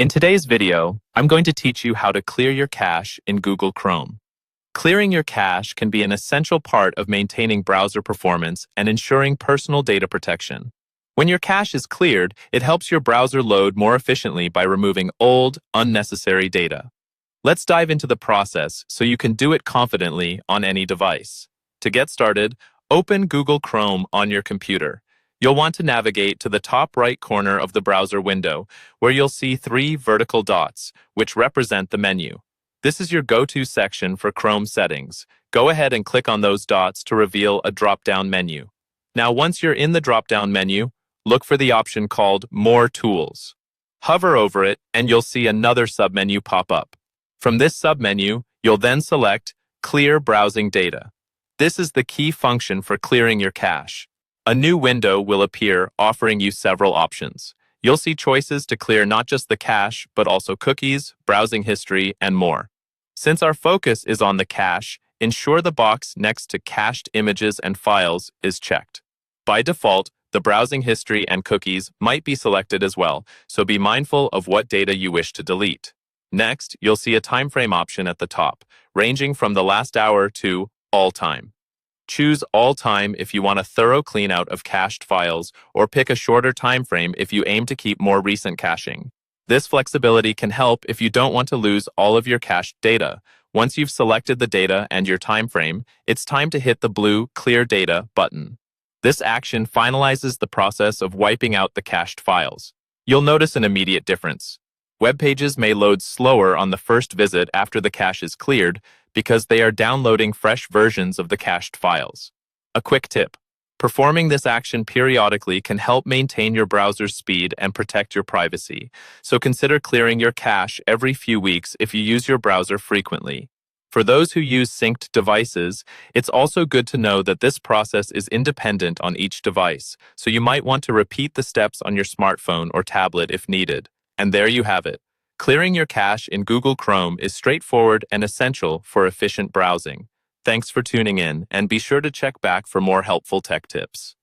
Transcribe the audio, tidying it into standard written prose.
In today's video, I'm going to teach you how to clear your cache in Google Chrome. Clearing your cache can be an essential part of maintaining browser performance and ensuring personal data protection. When your cache is cleared, it helps your browser load more efficiently by removing old, unnecessary data. Let's dive into the process so you can do it confidently on any device. To get started, open Google Chrome on your computer. You'll want to navigate to the top right corner of the browser window, where you'll see 3 vertical dots, which represent the menu. This is your go-to section for Chrome settings. Go ahead and click on those dots to reveal a drop-down menu. Now, once you're in the drop-down menu, look for the option called More Tools. Hover over it, and you'll see another submenu pop up. From this submenu, you'll then select Clear Browsing Data. This is the key function for clearing your cache. A new window will appear offering you several options. You'll see choices to clear not just the cache, but also cookies, browsing history, and more. Since our focus is on the cache, ensure the box next to Cached Images and Files is checked. By default, the browsing history and cookies might be selected as well, so be mindful of what data you wish to delete. Next, you'll see a time frame option at the top, ranging from the last hour to all time. Choose all time if you want a thorough cleanout of cached files, or pick a shorter time frame if you aim to keep more recent caching. This flexibility can help if you don't want to lose all of your cached data. Once you've selected the data and your time frame, it's time to hit the blue Clear Data button. This action finalizes the process of wiping out the cached files. You'll notice an immediate difference. Web pages may load slower on the first visit after the cache is cleared because they are downloading fresh versions of the cached files. A quick tip: performing this action periodically can help maintain your browser's speed and protect your privacy, so consider clearing your cache every few weeks if you use your browser frequently. For those who use synced devices, it's also good to know that this process is independent on each device, so you might want to repeat the steps on your smartphone or tablet if needed. And there you have it. Clearing your cache in Google Chrome is straightforward and essential for efficient browsing. Thanks for tuning in, and be sure to check back for more helpful tech tips.